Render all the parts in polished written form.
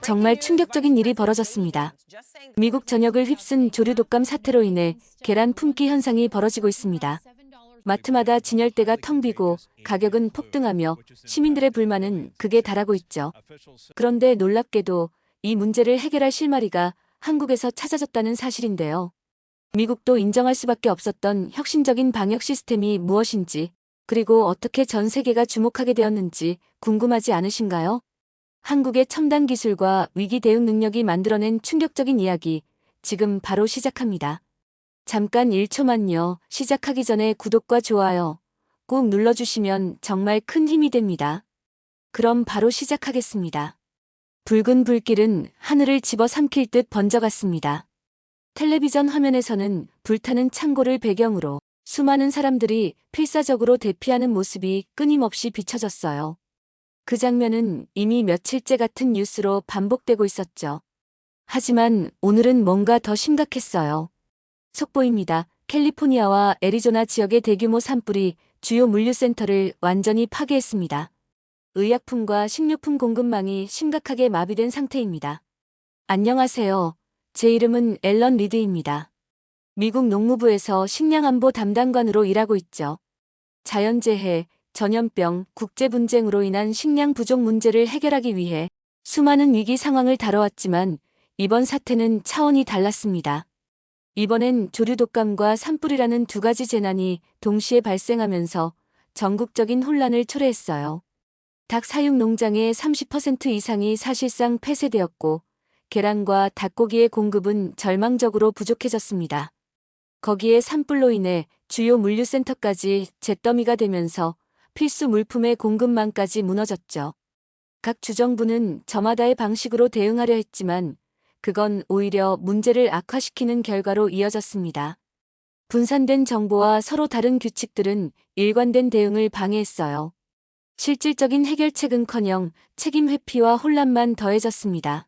정말 충격적인 일이 벌어졌습니다. 미국 전역을 휩쓴 조류 독감 사태로 인해 계란 품귀 현상이 벌어지고 있습니다. 마트마다 진열대가 텅 비고 가격은 폭등하며 시민들의 불만은 극에 달하고 있죠. 그런데 놀랍게도 이 문제를 해결할 실마리가 한국에서 찾아졌다는 사실인데요. 미국도 인정할 수밖에 없었던 혁신적인 방역 시스템이 무엇인지, 그리고 어떻게 전 세계가 주목하게 되었는지 궁금하지 않으신가요? 한국의 첨단 기술과 위기 대응 능력이 만들어낸 충격적인 이야기, 지금 바로 시작합니다. 잠깐 1초만요. 시작하기 전에 구독과 좋아요 꼭 눌러주시면 정말 큰 힘이 됩니다. 그럼 바로 시작하겠습니다. 붉은 불길은 하늘을 집어삼킬 듯 번져갔습니다. 텔레비전 화면에서는 불타는 창고를 배경으로 수많은 사람들이 필사적으로 대피하는 모습이 끊임없이 비춰졌어요. 그 장면은 이미 며칠째 같은 뉴스로 반복되고 있었죠. 하지만 오늘은 뭔가 더 심각했어요. 속보입니다. 캘리포니아와 애리조나 지역의 대규모 산불이 주요 물류센터를 완전히 파괴했습니다. 의약품과 식료품 공급망이 심각하게 마비된 상태입니다. 안녕하세요. 제 이름은 앨런 리드입니다. 미국 농무부에서 식량안보 담당관으로 일하고 있죠. 자연재해, 전염병, 국제분쟁으로 인한 식량 부족 문제를 해결하기 위해 수많은 위기 상황을 다뤄왔지만 이번 사태는 차원이 달랐습니다. 이번엔 조류독감과 산불이라는 두 가지 재난이 동시에 발생하면서 전국적인 혼란을 초래했어요. 닭 사육 농장의 30% 이상이 사실상 폐쇄되었고 계란과 닭고기의 공급은 절망적으로 부족해졌습니다. 거기에 산불로 인해 주요 물류센터까지 잿더미가 되면서 필수 물품의 공급망까지 무너졌죠. 각 주정부는 저마다의 방식으로 대응하려 했지만 그건 오히려 문제를 악화시키는 결과로 이어졌습니다. 분산된 정보와 서로 다른 규칙들은 일관된 대응을 방해했어요. 실질적인 해결책은커녕 책임 회피와 혼란만 더해졌습니다.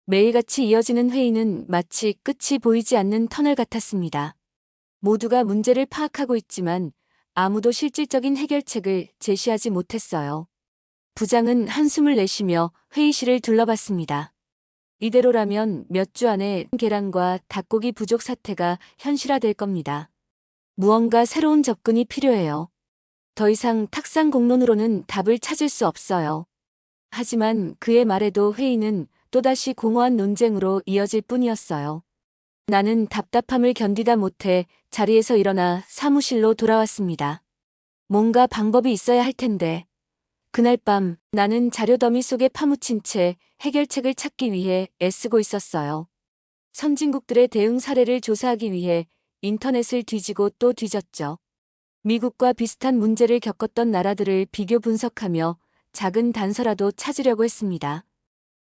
매일같이 이어지는 회의는 마치 끝이 보이지 않는 터널 같았습니다. 모두가 문제를 파악하고 있지만 아무도 실질적인 해결책을 제시하지 못했어요. 부장은 한숨을 내쉬며 회의실을 둘러봤습니다. 이대로라면 몇 주 안에 계란과 닭고기 부족 사태가 현실화될 겁니다. 무언가 새로운 접근이 필요해요. 더 이상 탁상 공론으로는 답을 찾을 수 없어요. 하지만 그의 말에도 회의는 또다시 공허한 논쟁으로 이어질 뿐이었어요. 나는 답답함을 견디다 못해 자리에서 일어나 사무실로 돌아왔습니다. 뭔가 방법이 있어야 할 텐데. 그날 밤 나는 자료 더미 속에 파묻힌 채 해결책을 찾기 위해 애쓰고 있었어요. 선진국들의 대응 사례를 조사하기 위해 인터넷을 뒤지고 또 뒤졌죠. 미국과 비슷한 문제를 겪었던 나라들을 비교 분석하며 작은 단서라도 찾으려고 했습니다.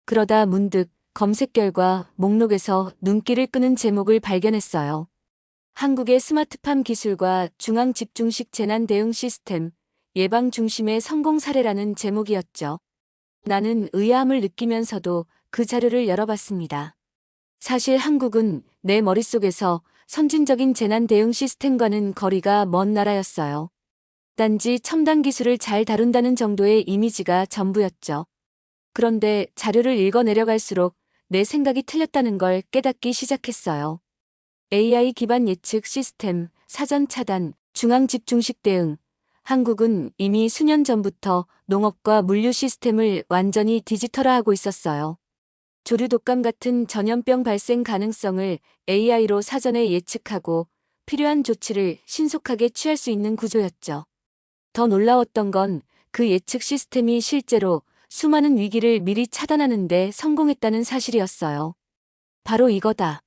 그러다 문득 검색 결과 목록에서 눈길을 끄는 제목을 발견했어요. 한국의 스마트팜 기술과 중앙 집중식 재난 대응 시스템, 예방 중심의 성공 사례라는 제목이었죠. 나는 의아함을 느끼면서도 그 자료를 열어봤습니다. 사실 한국은 내 머릿속에서 선진적인 재난 대응 시스템과는 거리가 먼 나라였어요. 단지 첨단 기술을 잘 다룬다는 정도의 이미지가 전부였죠. 그런데 자료를 읽어내려갈수록 내 생각이 틀렸다는 걸 깨닫기 시작했어요. AI 기반 예측 시스템, 사전 차단, 중앙 집중식 대응. 한국은 이미 수년 전부터 농업과 물류 시스템을 완전히 디지털화하고 있었어요. 조류 독감 같은 전염병 발생 가능성을 AI로 사전에 예측하고 필요한 조치를 신속하게 취할 수 있는 구조였죠. 더 놀라웠던 건 그 예측 시스템이 실제로 수많은 위기를 미리 차단하는 데 성공했다는 사실이었어요. 바로 이거다.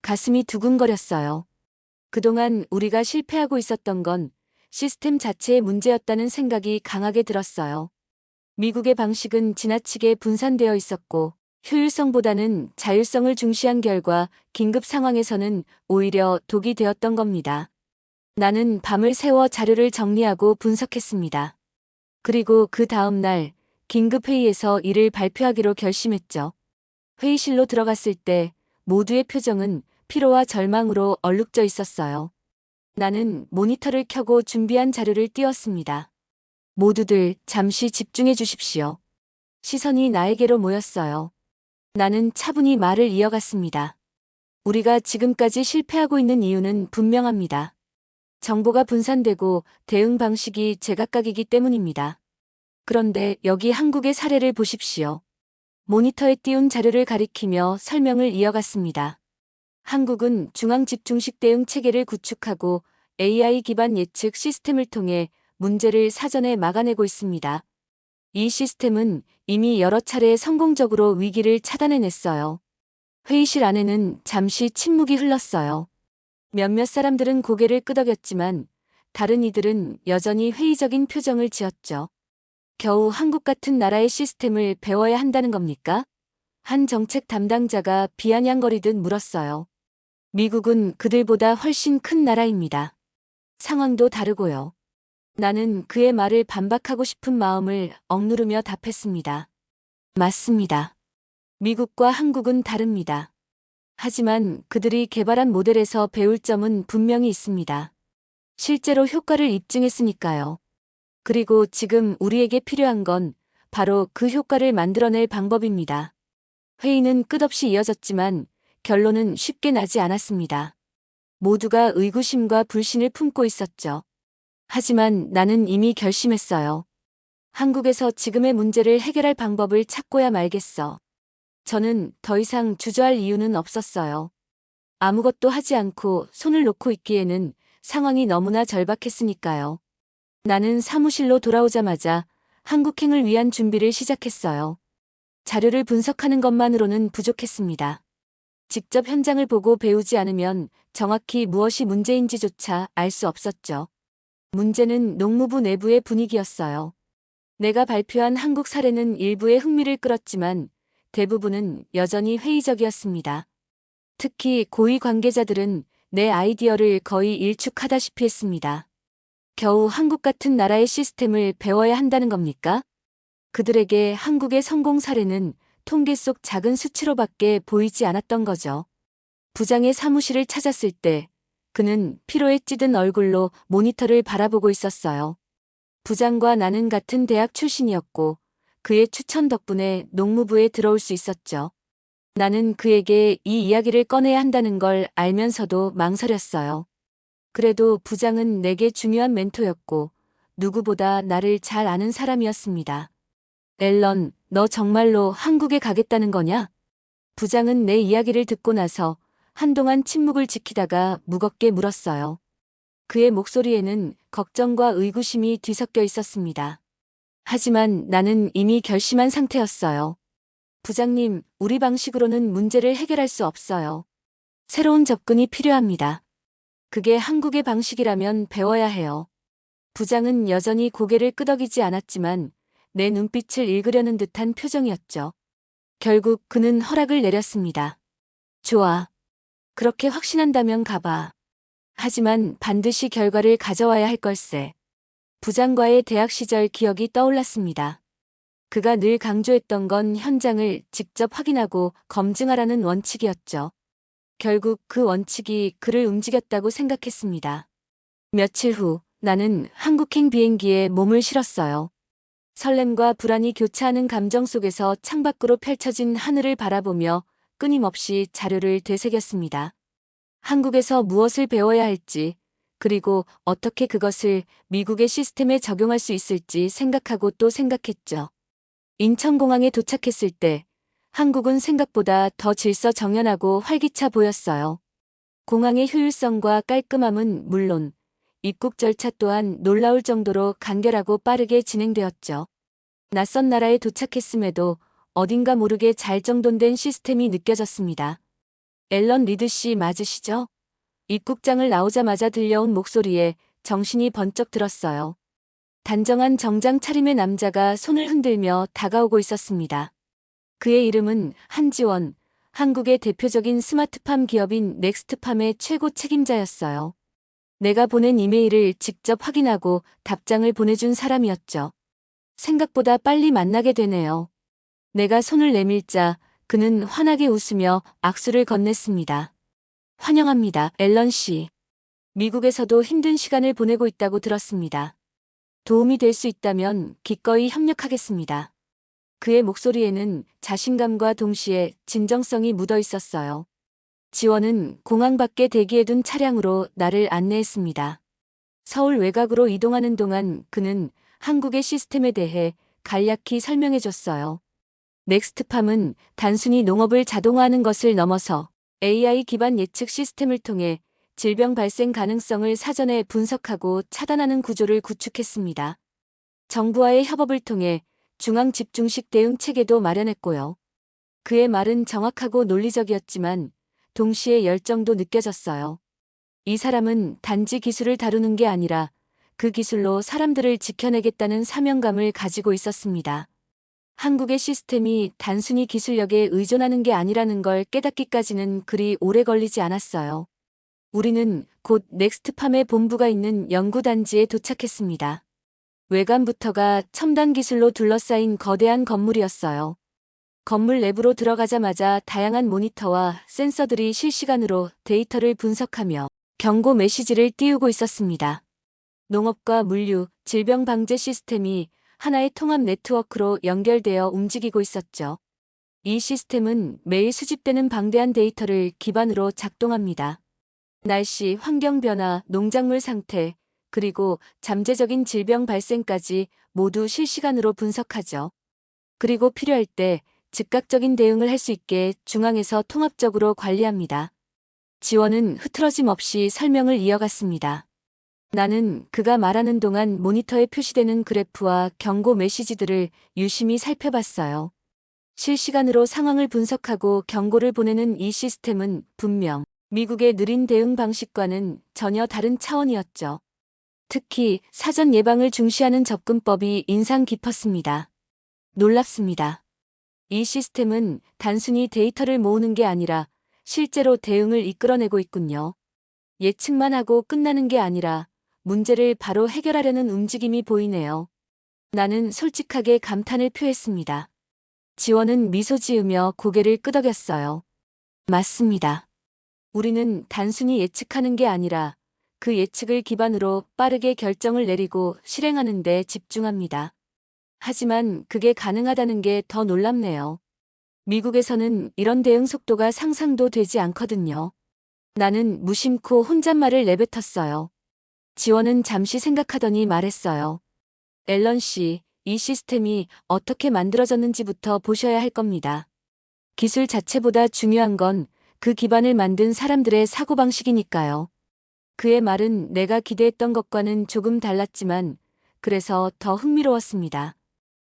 가슴이 두근거렸어요. 그동안 우리가 실패하고 있었던 건 시스템 자체의 문제였다는 생각이 강하게 들었어요. 미국의 방식은 지나치게 분산되어 있었고 효율성보다는 자율성을 중시한 결과 긴급 상황에서는 오히려 독이 되었던 겁니다. 나는 밤을 새워 자료를 정리하고 분석했습니다. 그리고 그 다음 날 긴급회의에서 이를 발표하기로 결심했죠. 회의실로 들어갔을 때 모두의 표정은 피로와 절망으로 얼룩져 있었어요. 나는 모니터를 켜고 준비한 자료를 띄웠습니다. 모두들 잠시 집중해 주십시오. 시선이 나에게로 모였어요. 나는 차분히 말을 이어갔습니다. 우리가 지금까지 실패하고 있는 이유는 분명합니다. 정보가 분산되고 대응 방식이 제각각이기 때문입니다. 그런데 여기 한국의 사례를 보십시오. 모니터에 띄운 자료를 가리키며 설명을 이어갔습니다. 한국은 중앙집중식 대응 체계를 구축하고 AI 기반 예측 시스템을 통해 문제를 사전에 막아내고 있습니다. 이 시스템은 이미 여러 차례 성공적으로 위기를 차단해냈어요. 회의실 안에는 잠시 침묵이 흘렀어요. 몇몇 사람들은 고개를 끄덕였지만 다른 이들은 여전히 회의적인 표정을 지었죠. 겨우 한국 같은 나라의 시스템을 배워야 한다는 겁니까? 한 정책 담당자가 비아냥거리듯 물었어요. 미국은 그들보다 훨씬 큰 나라입니다. 상황도 다르고요. 나는 그의 말을 반박하고 싶은 마음을 억누르며 답했습니다. 맞습니다. 미국과 한국은 다릅니다. 하지만 그들이 개발한 모델에서 배울 점은 분명히 있습니다. 실제로 효과를 입증했으니까요. 그리고 지금 우리에게 필요한 건 바로 그 효과를 만들어낼 방법입니다. 회의는 끝없이 이어졌지만 결론은 쉽게 나지 않았습니다. 모두가 의구심과 불신을 품고 있었죠. 하지만 나는 이미 결심했어요. 한국에서 지금의 문제를 해결할 방법을 찾고야 말겠어. 저는 더 이상 주저할 이유는 없었어요. 아무것도 하지 않고 손을 놓고 있기에는 상황이 너무나 절박했으니까요. 나는 사무실로 돌아오자마자 한국행을 위한 준비를 시작했어요. 자료를 분석하는 것만으로는 부족했습니다. 직접 현장을 보고 배우지 않으면 정확히 무엇이 문제인지조차 알 수 없었죠. 문제는 농무부 내부의 분위기였어요. 내가 발표한 한국 사례는 일부의 흥미를 끌었지만 대부분은 여전히 회의적이었습니다. 특히 고위 관계자들은 내 아이디어를 거의 일축하다시피 했습니다. 겨우 한국 같은 나라의 시스템을 배워야 한다는 겁니까? 그들에게 한국의 성공 사례는 통계 속 작은 수치로밖에 보이지 않았던 거죠. 부장의 사무실을 찾았을 때 그는 피로에 찌든 얼굴로 모니터를 바라보고 있었어요. 부장과 나는 같은 대학 출신이었고 그의 추천 덕분에 농무부에 들어올 수 있었죠. 나는 그에게 이 이야기를 꺼내야 한다는 걸 알면서도 망설였어요. 그래도 부장은 내게 중요한 멘토였고 누구보다 나를 잘 아는 사람이었습니다. 앨런, 너 정말로 한국에 가겠다는 거냐? 부장은 내 이야기를 듣고 나서 한동안 침묵을 지키다가 무겁게 물었어요. 그의 목소리에는 걱정과 의구심이 뒤섞여 있었습니다. 하지만 나는 이미 결심한 상태였어요. 부장님, 우리 방식으로는 문제를 해결할 수 없어요. 새로운 접근이 필요합니다. 그게 한국의 방식이라면 배워야 해요. 부장은 여전히 고개를 끄덕이지 않았지만 내 눈빛을 읽으려는 듯한 표정이었죠. 결국 그는 허락을 내렸습니다. 좋아. 그렇게 확신한다면 가봐. 하지만 반드시 결과를 가져와야 할 걸세. 부장과의 대학 시절 기억이 떠올랐습니다. 그가 늘 강조했던 건 현장을 직접 확인하고 검증하라는 원칙이었죠. 결국 그 원칙이 그를 움직였다고 생각했습니다. 며칠 후 나는 한국행 비행기에 몸을 실었어요. 설렘과 불안이 교차하는 감정 속에서 창밖으로 펼쳐진 하늘을 바라보며 끊임없이 자료를 되새겼습니다. 한국에서 무엇을 배워야 할지, 그리고 어떻게 그것을 미국의 시스템에 적용할 수 있을지 생각하고 또 생각했죠. 인천공항에 도착했을 때 한국은 생각보다 더 질서정연하고 활기차 보였어요. 공항의 효율성과 깔끔함은 물론 입국 절차 또한 놀라울 정도로 간결하고 빠르게 진행되었죠. 낯선 나라에 도착했음에도 어딘가 모르게 잘 정돈된 시스템이 느껴졌습니다. 앨런 리드 씨 맞으시죠? 입국장을 나오자마자 들려온 목소리에 정신이 번쩍 들었어요. 단정한 정장 차림의 남자가 손을 흔들며 다가오고 있었습니다. 그의 이름은 한지원, 한국의 대표적인 스마트팜 기업인 넥스트팜의 최고 책임자였어요. 내가 보낸 이메일을 직접 확인하고 답장을 보내준 사람이었죠. 생각보다 빨리 만나게 되네요. 내가 손을 내밀자 그는 환하게 웃으며 악수를 건넸습니다. 환영합니다, 앨런 씨. 미국에서도 힘든 시간을 보내고 있다고 들었습니다. 도움이 될 수 있다면 기꺼이 협력하겠습니다. 그의 목소리에는 자신감과 동시에 진정성이 묻어 있었어요. 지원은 공항 밖에 대기해둔 차량으로 나를 안내했습니다. 서울 외곽으로 이동하는 동안 그는 한국의 시스템에 대해 간략히 설명해줬어요. 넥스트팜은 단순히 농업을 자동화하는 것을 넘어서 AI 기반 예측 시스템을 통해 질병 발생 가능성을 사전에 분석하고 차단하는 구조를 구축했습니다. 정부와의 협업을 통해 중앙 집중식 대응 체계도 마련했고요. 그의 말은 정확하고 논리적이었지만 동시에 열정도 느껴졌어요. 이 사람은 단지 기술을 다루는 게 아니라 그 기술로 사람들을 지켜내겠다는 사명감을 가지고 있었습니다. 한국의 시스템이 단순히 기술력에 의존하는 게 아니라는 걸 깨닫기까지는 그리 오래 걸리지 않았어요. 우리는 곧 넥스트팜의 본부가 있는 연구단지에 도착했습니다. 외관부터가 첨단 기술로 둘러싸인 거대한 건물이었어요. 건물 내부로 들어가자마자 다양한 모니터와 센서들이 실시간으로 데이터를 분석하며 경고 메시지를 띄우고 있었습니다. 농업과 물류, 질병 방제 시스템이 하나의 통합 네트워크로 연결되어 움직이고 있었죠. 이 시스템은 매일 수집되는 방대한 데이터를 기반으로 작동합니다. 날씨, 환경 변화, 농작물 상태, 그리고 잠재적인 질병 발생까지 모두 실시간으로 분석하죠. 그리고 필요할 때 즉각적인 대응을 할 수 있게 중앙에서 통합적으로 관리합니다. 지원은 흐트러짐 없이 설명을 이어갔습니다. 나는 그가 말하는 동안 모니터에 표시되는 그래프와 경고 메시지들을 유심히 살펴봤어요. 실시간으로 상황을 분석하고 경고를 보내는 이 시스템은 분명 미국의 느린 대응 방식과는 전혀 다른 차원이었죠. 특히 사전 예방을 중시하는 접근법이 인상 깊었습니다. 놀랍습니다. 이 시스템은 단순히 데이터를 모으는 게 아니라 실제로 대응을 이끌어내고 있군요. 예측만 하고 끝나는 게 아니라 문제를 바로 해결하려는 움직임이 보이네요. 나는 솔직하게 감탄을 표했습니다. 지원은 미소 지으며 고개를 끄덕였어요. 맞습니다. 우리는 단순히 예측하는 게 아니라 그 예측을 기반으로 빠르게 결정을 내리고 실행하는 데 집중합니다. 하지만 그게 가능하다는 게 더 놀랍네요. 미국에서는 이런 대응 속도가 상상도 되지 않거든요. 나는 무심코 혼잣말을 내뱉었어요. 지원은 잠시 생각하더니 말했어요. 앨런 씨, 이 시스템이 어떻게 만들어졌는지부터 보셔야 할 겁니다. 기술 자체보다 중요한 건 그 기반을 만든 사람들의 사고방식이니까요. 그의 말은 내가 기대했던 것과는 조금 달랐지만 그래서 더 흥미로웠습니다.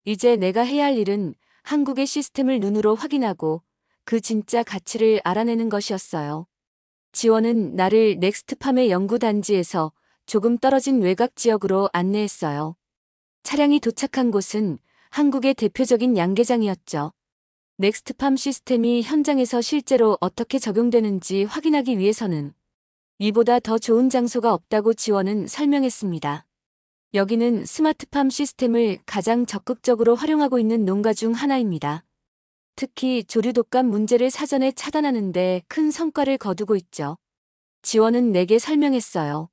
이제 내가 해야 할 일은 한국의 시스템을 눈으로 확인하고 그 진짜 가치를 알아내는 것이었어요. 지원은 나를 넥스트팜의 연구단지에서 조금 떨어진 외곽 지역으로 안내했어요. 차량이 도착한 곳은 한국의 대표적인 양계장이었죠. 넥스트팜 시스템이 현장에서 실제로 어떻게 적용되는지 확인하기 위해서는 이보다 더 좋은 장소가 없다고 지원은 설명했습니다. 여기는 스마트팜 시스템을 가장 적극적으로 활용하고 있는 농가 중 하나입니다. 특히 조류 독감 문제를 사전에 차단하는 데 큰 성과를 거두고 있죠. 지원은 내게 설명했어요.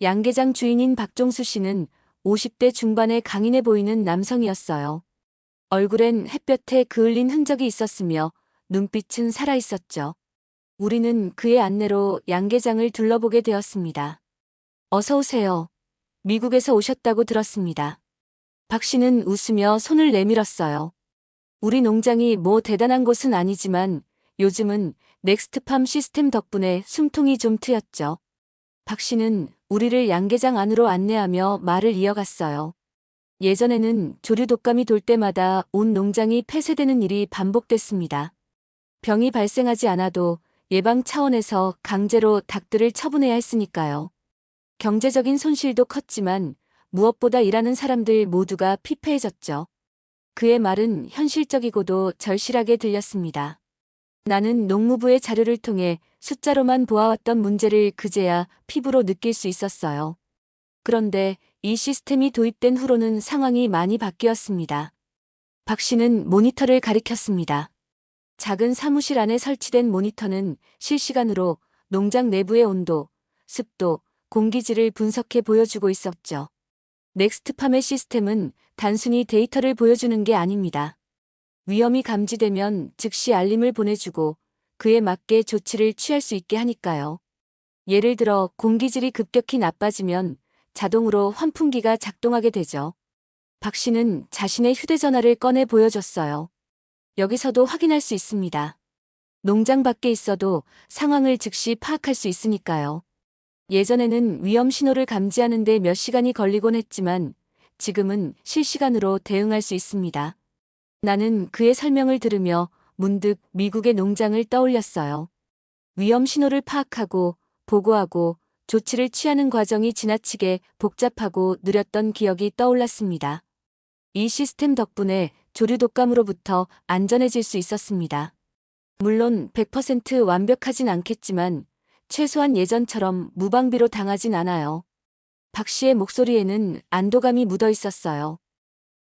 양계장 주인인 박종수 씨는 50대 중반의 강인해 보이는 남성이었어요. 얼굴엔 햇볕에 그을린 흔적이 있었으며 눈빛은 살아있었죠. 우리는 그의 안내로 양계장을 둘러보게 되었습니다. 어서 오세요. 미국에서 오셨다고 들었습니다. 박 씨는 웃으며 손을 내밀었어요. 우리 농장이 뭐 대단한 곳은 아니지만 요즘은 넥스트팜 시스템 덕분에 숨통이 좀 트였죠. 박 씨는 우리를 양계장 안으로 안내하며 말을 이어갔어요. 예전에는 조류 독감이 돌 때마다 온 농장이 폐쇄되는 일이 반복됐습니다. 병이 발생하지 않아도 예방 차원에서 강제로 닭들을 처분해야 했으니까요. 경제적인 손실도 컸지만 무엇보다 일하는 사람들 모두가 피폐해졌죠. 그의 말은 현실적이고도 절실하게 들렸습니다. 나는 농무부의 자료를 통해 숫자로만 보아왔던 문제를 그제야 피부로 느낄 수 있었어요. 그런데 이 시스템이 도입된 후로는 상황이 많이 바뀌었습니다. 박 씨는 모니터를 가리켰습니다. 작은 사무실 안에 설치된 모니터는 실시간으로 농장 내부의 온도, 습도, 공기질을 분석해 보여주고 있었죠. 넥스트팜의 시스템은 단순히 데이터를 보여주는 게 아닙니다. 위험이 감지되면 즉시 알림을 보내주고 그에 맞게 조치를 취할 수 있게 하니까요. 예를 들어 공기질이 급격히 나빠지면 자동으로 환풍기가 작동하게 되죠. 박 씨는 자신의 휴대전화를 꺼내 보여줬어요. 여기서도 확인할 수 있습니다. 농장 밖에 있어도 상황을 즉시 파악할 수 있으니까요. 예전에는 위험 신호를 감지하는데 몇 시간이 걸리곤 했지만 지금은 실시간으로 대응할 수 있습니다. 나는 그의 설명을 들으며 문득 미국의 농장을 떠올렸어요. 위험 신호를 파악하고 보고하고 조치를 취하는 과정이 지나치게 복잡하고 느렸던 기억이 떠올랐습니다. 이 시스템 덕분에 조류 독감으로부터 안전해질 수 있었습니다. 물론 100% 완벽하진 않겠지만 최소한 예전처럼 무방비로 당하진 않아요. 박 씨의 목소리에는 안도감이 묻어 있었어요.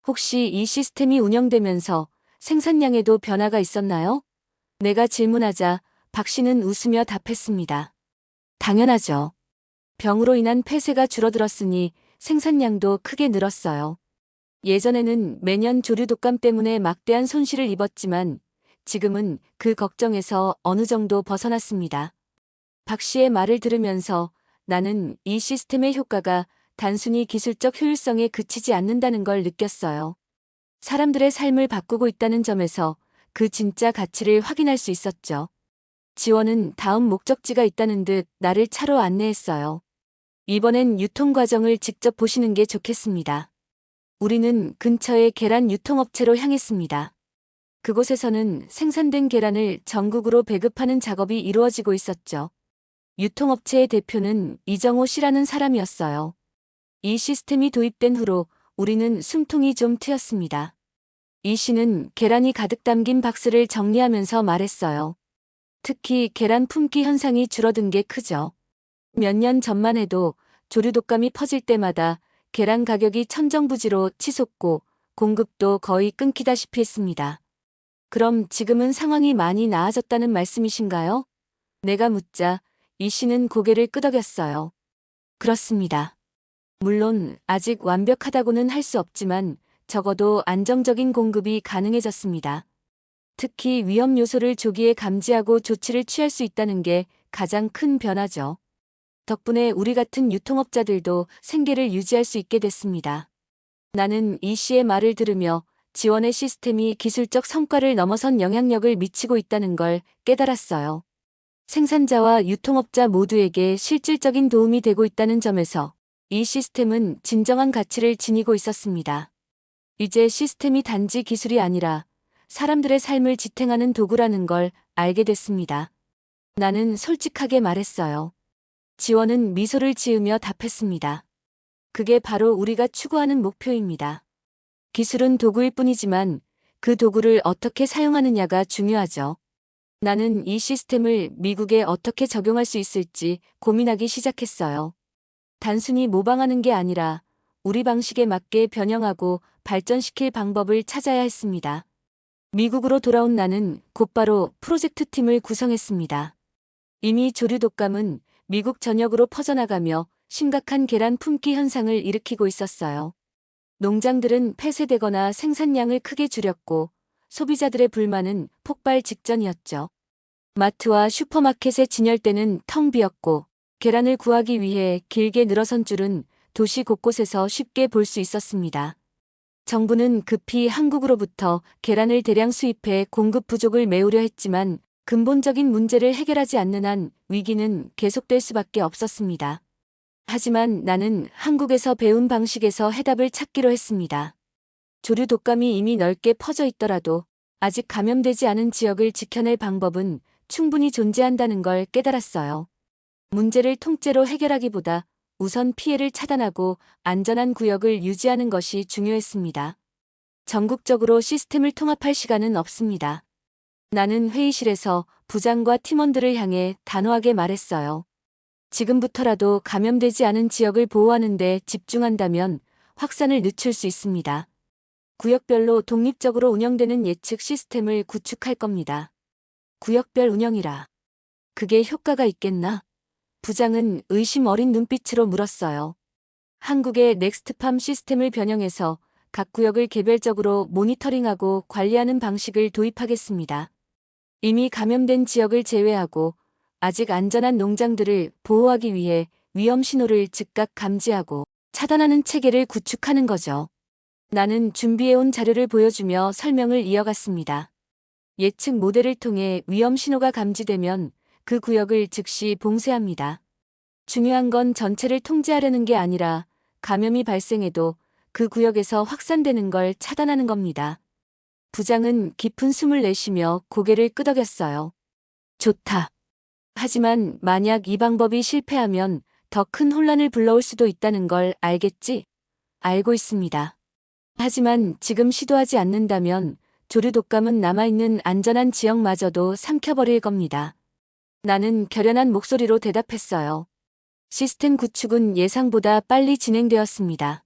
혹시 이 시스템이 운영되면서 생산량에도 변화가 있었나요? 내가 질문하자 박 씨는 웃으며 답했습니다. 당연하죠. 병으로 인한 폐쇄가 줄어들었으니 생산량도 크게 늘었어요. 예전에는 매년 조류 독감 때문에 막대한 손실을 입었지만 지금은 그 걱정에서 어느 정도 벗어났습니다. 박 씨의 말을 들으면서 나는 이 시스템의 효과가 단순히 기술적 효율성에 그치지 않는다는 걸 느꼈어요. 사람들의 삶을 바꾸고 있다는 점에서 그 진짜 가치를 확인할 수 있었죠. 지원은 다음 목적지가 있다는 듯 나를 차로 안내했어요. 이번엔 유통 과정을 직접 보시는 게 좋겠습니다. 우리는 근처의 계란 유통업체로 향했습니다. 그곳에서는 생산된 계란을 전국으로 배급하는 작업이 이루어지고 있었죠. 유통업체의 대표는 이정호 씨라는 사람이었어요. 이 시스템이 도입된 후로 우리는 숨통이 좀 트였습니다. 이 씨는 계란이 가득 담긴 박스를 정리하면서 말했어요. 특히 계란 품귀 현상이 줄어든 게 크죠. 몇 년 전만 해도 조류 독감이 퍼질 때마다 계란 가격이 천정부지로 치솟고 공급도 거의 끊기다시피 했습니다. 그럼 지금은 상황이 많이 나아졌다는 말씀이신가요? 내가 묻자 이 씨는 고개를 끄덕였어요. 그렇습니다. 물론 아직 완벽하다고는 할 수 없지만 적어도 안정적인 공급이 가능해졌습니다. 특히 위험 요소를 조기에 감지하고 조치를 취할 수 있다는 게 가장 큰 변화죠. 덕분에 우리 같은 유통업자들도 생계를 유지할 수 있게 됐습니다. 나는 이 씨의 말을 들으며 지원의 시스템이 기술적 성과를 넘어선 영향력을 미치고 있다는 걸 깨달았어요. 생산자와 유통업자 모두에게 실질적인 도움이 되고 있다는 점에서 이 시스템은 진정한 가치를 지니고 있었습니다. 이제 시스템이 단지 기술이 아니라 사람들의 삶을 지탱하는 도구라는 걸 알게 됐습니다. 나는 솔직하게 말했어요. 지원은 미소를 지으며 답했습니다. 그게 바로 우리가 추구하는 목표입니다. 기술은 도구일 뿐이지만 그 도구를 어떻게 사용하느냐가 중요하죠. 나는 이 시스템을 미국에 어떻게 적용할 수 있을지 고민하기 시작했어요. 단순히 모방하는 게 아니라 우리 방식에 맞게 변형하고 발전시킬 방법을 찾아야 했습니다. 미국으로 돌아온 나는 곧바로 프로젝트 팀을 구성했습니다. 이미 조류 독감은 미국 전역으로 퍼져나가며 심각한 계란 품귀 현상을 일으키고 있었어요. 농장들은 폐쇄되거나 생산량을 크게 줄였고 소비자들의 불만은 폭발 직전이었죠. 마트와 슈퍼마켓의 진열대는 텅 비었고 계란을 구하기 위해 길게 늘어선 줄은 도시 곳곳에서 쉽게 볼 수 있었습니다. 정부는 급히 한국으로부터 계란을 대량 수입해 공급 부족을 메우려 했지만 근본적인 문제를 해결하지 않는 한 위기는 계속될 수밖에 없었습니다. 하지만 나는 한국에서 배운 방식에서 해답을 찾기로 했습니다. 조류 독감이 이미 넓게 퍼져 있더라도 아직 감염되지 않은 지역을 지켜낼 방법은 충분히 존재한다는 걸 깨달았어요. 문제를 통째로 해결하기보다 우선 피해를 차단하고 안전한 구역을 유지하는 것이 중요했습니다. 전국적으로 시스템을 통합할 시간은 없습니다. 나는 회의실에서 부장과 팀원들을 향해 단호하게 말했어요. 지금부터라도 감염되지 않은 지역을 보호하는 데 집중한다면 확산을 늦출 수 있습니다. 구역별로 독립적으로 운영되는 예측 시스템을 구축할 겁니다. 구역별 운영이라. 그게 효과가 있겠나? 부장은 의심 어린 눈빛으로 물었어요. 한국의 넥스트팜 시스템을 변형해서 각 구역을 개별적으로 모니터링하고 관리하는 방식을 도입하겠습니다. 이미 감염된 지역을 제외하고 아직 안전한 농장들을 보호하기 위해 위험 신호를 즉각 감지하고 차단하는 체계를 구축하는 거죠. 나는 준비해온 자료를 보여주며 설명을 이어갔습니다. 예측 모델을 통해 위험 신호가 감지되면 그 구역을 즉시 봉쇄합니다. 중요한 건 전체를 통제하려는 게 아니라 감염이 발생해도 그 구역에서 확산되는 걸 차단하는 겁니다. 부장은 깊은 숨을 내쉬며 고개를 끄덕였어요. 좋다. 하지만 만약 이 방법이 실패하면 더 큰 혼란을 불러올 수도 있다는 걸 알겠지? 알고 있습니다. 하지만 지금 시도하지 않는다면 조류 독감은 남아있는 안전한 지역마저도 삼켜버릴 겁니다. 나는 결연한 목소리로 대답했어요. 시스템 구축은 예상보다 빨리 진행되었습니다.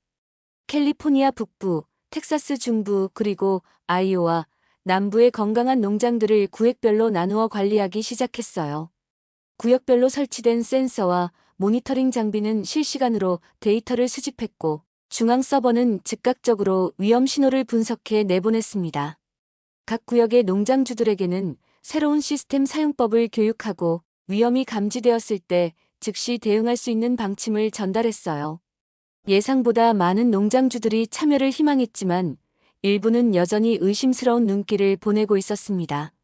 캘리포니아 북부, 텍사스 중부 그리고 아이오와 남부의 건강한 농장들을 구획별로 나누어 관리하기 시작했어요. 구역별로 설치된 센서와 모니터링 장비는 실시간으로 데이터를 수집했고 중앙 서버는 즉각적으로 위험 신호를 분석해 내보냈습니다. 각 구역의 농장주들에게는 새로운 시스템 사용법을 교육하고 위험이 감지되었을 때 즉시 대응할 수 있는 방침을 전달했어요. 예상보다 많은 농장주들이 참여를 희망했지만 일부는 여전히 의심스러운 눈길을 보내고 있었습니다.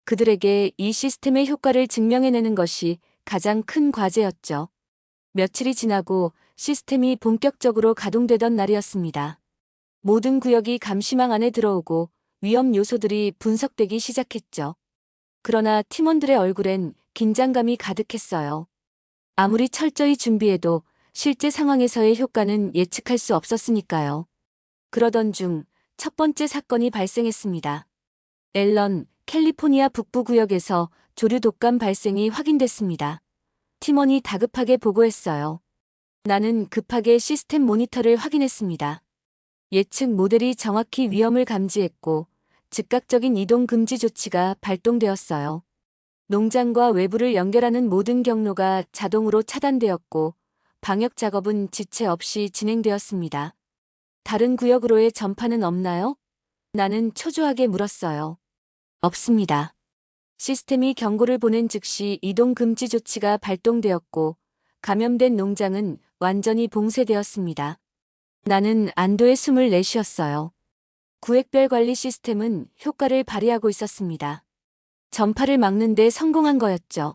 그들에게 이 시스템의 효과를 증명해내는 것이 가장 큰 과제였죠. 며칠이 지나고 시스템이 본격적으로 가동되던 날이었습니다. 모든 구역이 감시망 안에 들어오고 위험 요소들이 분석되기 시작했죠. 그러나 팀원들의 얼굴엔 긴장감이 가득했어요. 아무리 철저히 준비해도 실제 상황에서의 효과는 예측할 수 없었으니까요. 그러던 중 첫 번째 사건이 발생했습니다. 앨런, 캘리포니아 북부 구역에서 조류 독감 발생이 확인됐습니다. 팀원이 다급하게 보고했어요. 나는 급하게 시스템 모니터를 확인했습니다. 예측 모델이 정확히 위험을 감지했고 즉각적인 이동 금지 조치가 발동되었어요. 농장과 외부를 연결하는 모든 경로가 자동으로 차단되었고 방역 작업은 지체 없이 진행되었습니다. 다른 구역으로의 전파는 없나요? 나는 초조하게 물었어요. 없습니다. 시스템이 경고를 보낸 즉시 이동 금지 조치가 발동되었고 감염된 농장은 완전히 봉쇄되었습니다. 나는 안도의 숨을 내쉬었어요. 구획별 관리 시스템은 효과를 발휘하고 있었습니다. 전파를 막는 데 성공한 거였죠.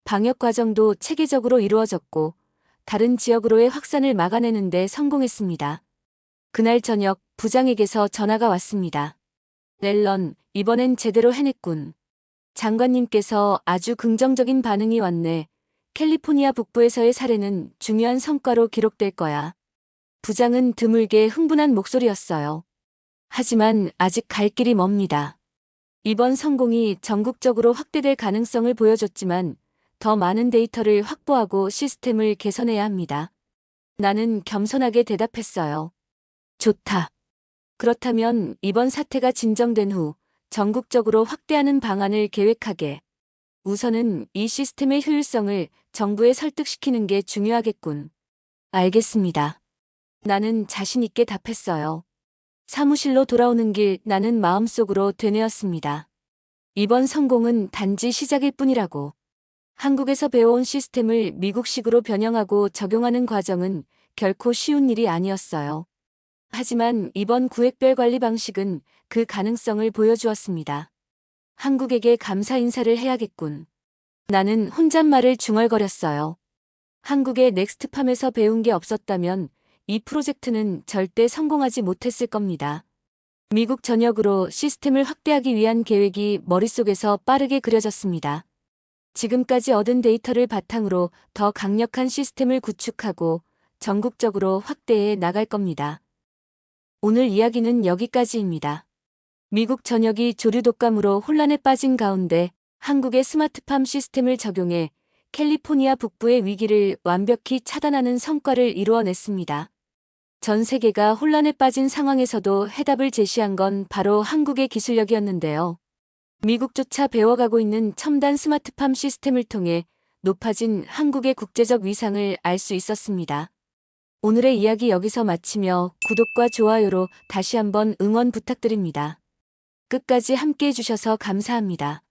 방역 과정도 체계적으로 이루어졌고 다른 지역으로의 확산을 막아내는 데 성공했습니다. 그날 저녁 부장에게서 전화가 왔습니다. 앨런, 이번엔 제대로 해냈군. 장관님께서 아주 긍정적인 반응이 왔네. 캘리포니아 북부에서의 사례는 중요한 성과로 기록될 거야. 부장은 드물게 흥분한 목소리였어요. 하지만 아직 갈 길이 멉니다. 이번 성공이 전국적으로 확대될 가능성을 보여줬지만 더 많은 데이터를 확보하고 시스템을 개선해야 합니다. 나는 겸손하게 대답했어요. 좋다. 그렇다면 이번 사태가 진정된 후 전국적으로 확대하는 방안을 계획하게. 우선은 이 시스템의 효율성을 정부에 설득시키는 게 중요하겠군. 알겠습니다. 나는 자신 있게 답했어요. 사무실로 돌아오는 길 나는 마음속으로 되뇌었습니다. 이번 성공은 단지 시작일 뿐이라고. 한국에서 배워온 시스템을 미국식으로 변형하고 적용하는 과정은 결코 쉬운 일이 아니었어요. 하지만 이번 구획별 관리 방식은 그 가능성을 보여주었습니다. 한국에게 감사 인사를 해야겠군. 나는 혼잣말을 중얼거렸어요. 한국의 넥스트팜에서 배운 게 없었다면 이 프로젝트는 절대 성공하지 못했을 겁니다. 미국 전역으로 시스템을 확대하기 위한 계획이 머릿속에서 빠르게 그려졌습니다. 지금까지 얻은 데이터를 바탕으로 더 강력한 시스템을 구축하고 전국적으로 확대해 나갈 겁니다. 오늘 이야기는 여기까지입니다. 미국 전역이 조류 독감으로 혼란에 빠진 가운데 한국의 스마트팜 시스템을 적용해 캘리포니아 북부의 위기를 완벽히 차단하는 성과를 이루어냈습니다. 전 세계가 혼란에 빠진 상황에서도 해답을 제시한 건 바로 한국의 기술력이었는데요. 미국조차 배워가고 있는 첨단 스마트팜 시스템을 통해 높아진 한국의 국제적 위상을 알 수 있었습니다. 오늘의 이야기 여기서 마치며 구독과 좋아요로 다시 한번 응원 부탁드립니다. 끝까지 함께 해주셔서 감사합니다.